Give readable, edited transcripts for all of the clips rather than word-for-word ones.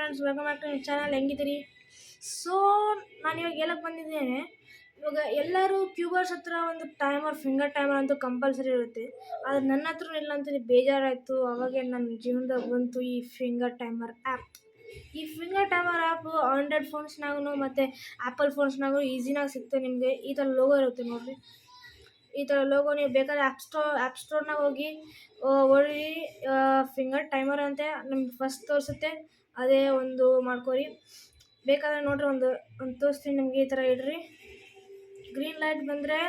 Friends, welcome back to channel. ಹೆಂಗಿದ್ದೀರಿ? So ನಾನು ಇವಾಗ ಹೇಳಕ್ಕೆ ಬಂದಿದ್ದೇನೆ. ಇವಾಗ ಎಲ್ಲರೂ ಕ್ಯೂಬರ್ಸ್ ಹತ್ರ ಒಂದು ಟೈಮರ್, ಫಿಂಗರ್ ಟೈಮರ್ ಅಂತೂ ಕಂಪಲ್ಸರಿ ಇರುತ್ತೆ. ಆದರೆ ನನ್ನ ಹತ್ರ ಇಲ್ಲ ಅಂತ ಬೇಜಾರಾಯಿತು. ಅವಾಗೆ ನನ್ನ ಜೀವನದಾಗ ಬಂತು ಈ ಫಿಂಗರ್ ಟೈಮರ್ ಆ್ಯಪ್. ಈ ಫಿಂಗರ್ ಟೈಮರ್ ಆ್ಯಪು ಆಂಡ್ರಾಯ್ಡ್ ಫೋನ್ಸ್ನಾಗೂ ಮತ್ತು ಆ್ಯಪಲ್ ಫೋನ್ಸ್ನಾಗೂ ಈಸಿನಾಗಿ ಸಿಗ್ತದೆ. ನಿಮಗೆ ಈ ಥರ ಲೋಗೋ ಇರುತ್ತೆ ನೋಡಿರಿ. ಈ ಥರ ಲೋಗೋ ನೀವು ಬೇಕಾದ್ರೆ ಆ್ಯಪ್ ಸ್ಟೋರ್ನಾಗ ಹೋಗಿ ಹೊಡಿ ಫಿಂಗರ್ ಟೈಮರ್ ಅಂತ ನಿಮ್ಗೆ ಫಸ್ಟ್ ತೋರಿಸುತ್ತೆ. ಅದೇ ಒಂದು ಮಾಡ್ಕೊರಿ. ಬೇಕಾದ್ರೆ ನೋಡಿರಿ, ಒಂದು ತೋರಿಸ್ತೀನಿ ನಿಮಗೆ. ಈ ಥರ ಇಡ್ರಿ, ಗ್ರೀನ್ ಲೈಟ್ ಬಂದರೆ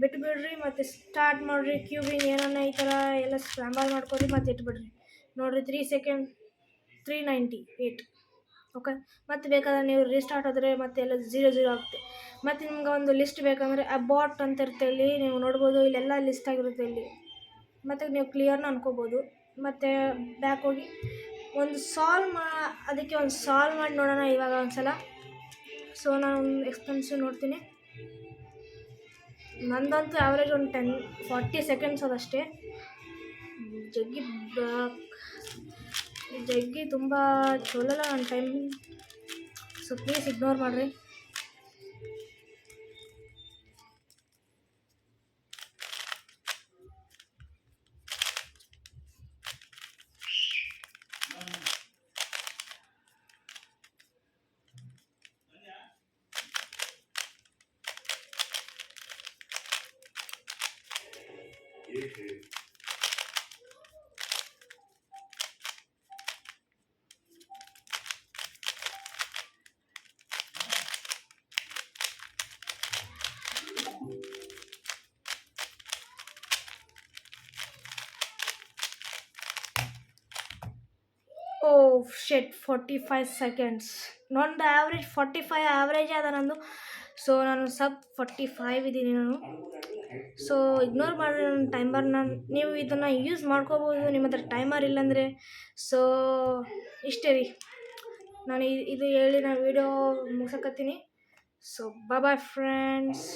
ಬಿಟ್ಬಿಡ್ರಿ, ಮತ್ತು ಸ್ಟಾರ್ಟ್ ಮಾಡಿರಿ ಕ್ಯೂಬಿಂಗ್. ಏನನ್ನ ಈ ಥರ ಎಲ್ಲ ಸ್ಕ್ರಾಂಬಲ್ ಮಾಡ್ಕೊರಿ, ಮತ್ತು ಇಟ್ಬಿಡ್ರಿ. ನೋಡಿರಿ 3 ಸೆಕೆಂಡ್ 398. ಓಕೆ, ಮತ್ತು ಬೇಕಾದ್ರೆ ನೀವು ರೀಸ್ಟಾರ್ಟ್ ಆದರೆ ಮತ್ತೆ ಎಲ್ಲ 0 ಆಗುತ್ತೆ. ಮತ್ತು ನಿಮ್ಗೆ ಒಂದು ಲಿಸ್ಟ್ ಬೇಕಂದರೆ ಅಬಾಟ್ ಅಂತ ಇರುತ್ತೆ, ಇಲ್ಲಿ ನೀವು ನೋಡ್ಬೋದು. ಇಲ್ಲೆಲ್ಲ ಲಿಸ್ಟ್ ಆಗಿರುತ್ತೆ ಇಲ್ಲಿ. ಮತ್ತು ನೀವು ಕ್ಲಿಯರ್ನ ಅನ್ಕೋಬೋದು. ಮತ್ತು ಬ್ಯಾಕ್ ಹೋಗಿ ಒಂದು ಅದಕ್ಕೆ ಒಂದು ಸಾಲ್ವ್ ಮಾಡಿ ನೋಡೋಣ ಇವಾಗ ಒಂದ್ಸಲ. ಸೊ ನಾನು ಎಕ್ಸ್ಪೆನ್ಸಿವ್ ನೋಡ್ತೀನಿ. ನಂದಂತೂ ಆ್ಯಾವ್ರೇಜ್ ಒಂದು 40 ಸೆಕೆಂಡ್ಸ್ ಅದಷ್ಟೇ. ಜಗ್ಗಿ ತುಂಬ ಚಲೋಲ್ಲ ನನ್ನ ಟೈಮ್. ಸೊ ಪ್ಲೀಸ್ ಇಗ್ನೋರ್ ಮಾಡಿರಿ. ಶೆಟ್ 45 ಸೆಕೆಂಡ್ಸ್. ನಂದು ಆ್ಯಾವ್ರೇಜ್ 45 ಆ್ಯಾವ್ರೇಜ್ ಅದ ನಂದು. ಸೊ ನಾನು 45 ಇದ್ದೀನಿ ನಾನು. ಸೊ ಇಗ್ನೋರ್ ಮಾಡಿರಿ ನನ್ನ ಟೈಮರ್ನ. ನೀವು ಇದನ್ನು ಯೂಸ್ ಮಾಡ್ಕೋಬೋದು ನಿಮ್ಮ ಹತ್ರ ಟೈಮರ್ ಇಲ್ಲಾಂದರೆ. ಸೊ ಇಷ್ಟೇ ರೀ, ನಾನು ಇದು ಹೇಳಿ ನಾನು ವೀಡಿಯೋ ಮುಗಿಸಕತ್ತೀನಿ. So bye friends.